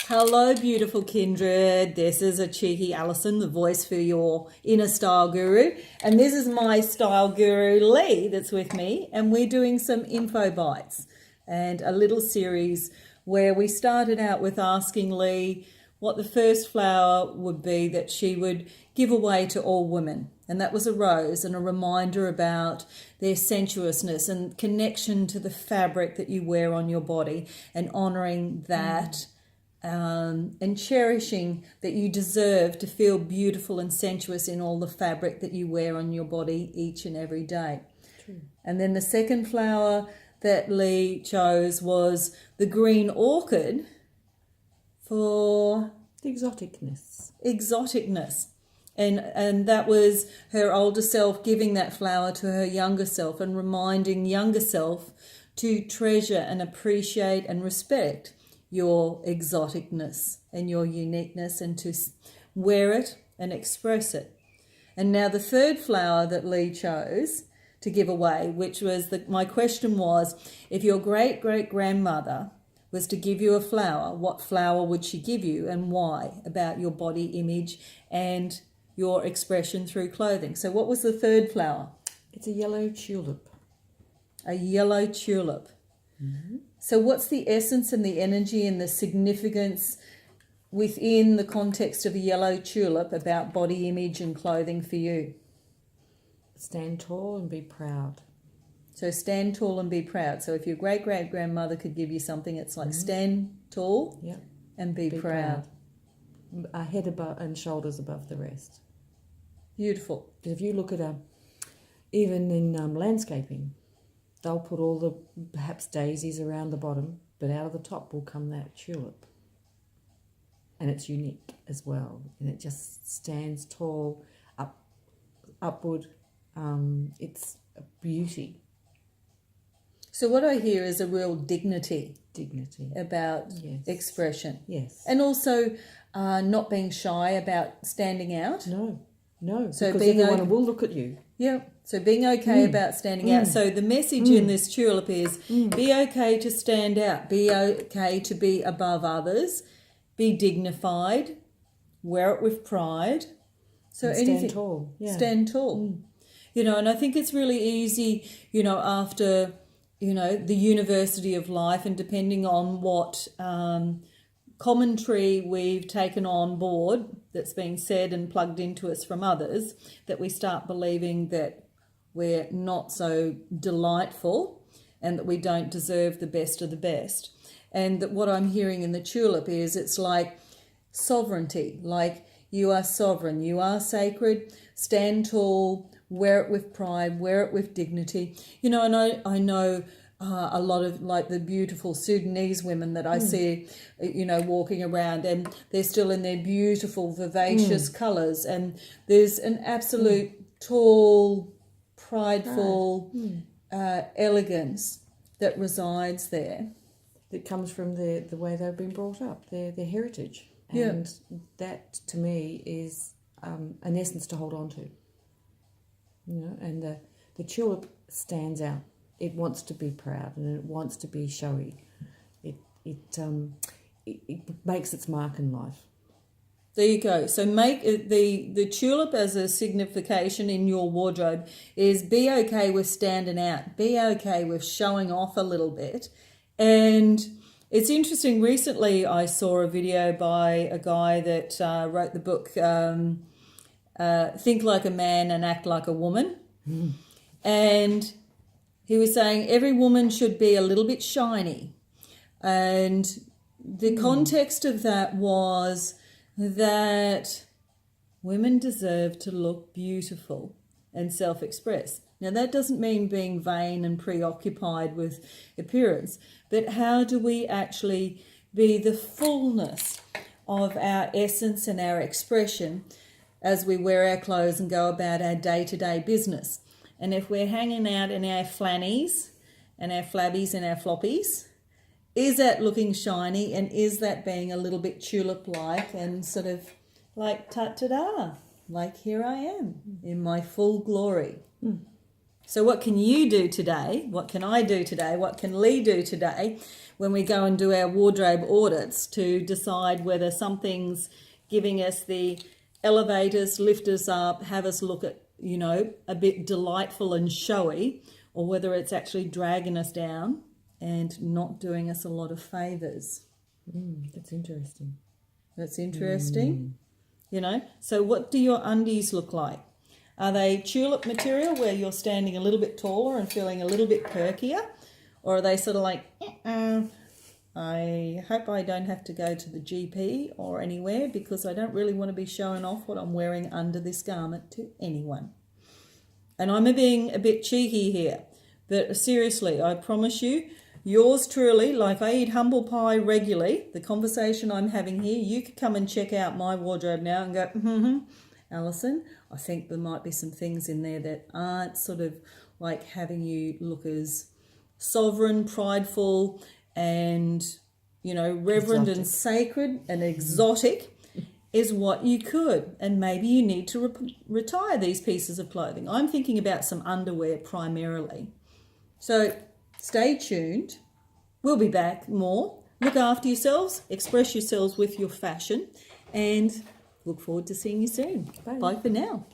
Hello, beautiful kindred. This is a cheeky Alison, the voice for your inner style guru. And this is my style guru, Lee, that's with me. And we're doing some info bites and a little series where we started out with asking Lee what the first flower would be that she would give away to all women. And that was a rose, and a reminder about their sensuousness and connection to the fabric that you wear on your body, and honouring that and cherishing that you deserve to feel beautiful and sensuous in all the fabric that you wear on your body each and every day. True. And then the second flower that Lee chose was the green orchid for The exoticness. And that was her older self giving that flower to her younger self and reminding younger self to treasure and appreciate and respect your exoticness and your uniqueness, and to wear it and express it. And now the third flower that Lee chose to give away, which was my question was, if your great-great-grandmother was to give you a flower, what flower would she give you and why, about your body image and your expression through clothing. So what was the third flower? It's a yellow tulip. A yellow tulip. Mm-hmm. So what's the essence and the energy and the significance within the context of a yellow tulip about body image and clothing for you? Stand tall and be proud. So stand tall and be proud. So if your great-great-grandmother could give you something, it's like stand tall and be proud. A head above and shoulders above the rest. Beautiful. Because if you look at even in landscaping, they'll put all the perhaps daisies around the bottom, but out of the top will come that tulip. And it's unique as well. And it just stands tall, upward. It's a beauty. So what I hear is a real dignity about expression. Yes. And also not being shy about standing out. No, so because being everyone will look at you. Yeah, so being okay about standing out. So the message in this tulip is be okay to stand out, be okay to be above others, be dignified, wear it with pride. So and anything, stand tall. Yeah. Stand tall. You know, and I think it's really easy, you know, after, you know, the university of life, and depending on what commentary we've taken on board that's been said and plugged into us from others, that we start believing that we're not so delightful and that we don't deserve the best of the best. And that what I'm hearing in the tulip is it's like sovereignty, like you are sovereign, you are sacred, stand tall, wear it with pride, wear it with dignity. You know, and I know a lot of like the beautiful Sudanese women that I see, you know, walking around, and they're still in their beautiful, vivacious colours, and there's an absolute tall, prideful elegance that resides there. That comes from the way they've been brought up, their heritage. And that, to me, is an essence to hold on to. You know, and the tulip stands out. It wants to be proud and it wants to be showy. It makes its mark in life. There you go. So make the tulip as a signification in your wardrobe is be okay with standing out. Be okay with showing off a little bit. And it's interesting, recently I saw a video by a guy that wrote the book Think Like a Man and Act Like a Woman. And he was saying every woman should be a little bit shiny. And the context of that was that women deserve to look beautiful and self-express. Now, that doesn't mean being vain and preoccupied with appearance, but how do we actually be the fullness of our essence and our expression as we wear our clothes and go about our day-to-day business? And if we're hanging out in our flannies and our flabbies and our floppies, is that looking shiny, and is that being a little bit tulip-like and sort of like ta-da, like here I am in my full glory? So what can you do today? What can I do today? What can Lee do today when we go and do our wardrobe audits to decide whether something's giving us the elevators, lift us up, have us look at, a bit delightful and showy, or whether it's actually dragging us down and not doing us a lot of favours. That's interesting. That's interesting. So what do your undies look like? Are they tulip material where you're standing a little bit taller and feeling a little bit perkier? Or are they sort of like, I hope I don't have to go to the GP or anywhere because I don't really want to be showing off what I'm wearing under this garment to anyone. And I'm being a bit cheeky here, but seriously, I promise you, yours truly, like I eat humble pie regularly, the conversation I'm having here, you could come and check out my wardrobe now and go, Alison, I think there might be some things in there that aren't sort of like having you look as sovereign, prideful, and, reverend and sacred and exotic is what you could. And maybe you need to retire these pieces of clothing. I'm thinking about some underwear primarily. So stay tuned. We'll be back more. Look after yourselves, express yourselves with your fashion, and look forward to seeing you soon. Bye for now.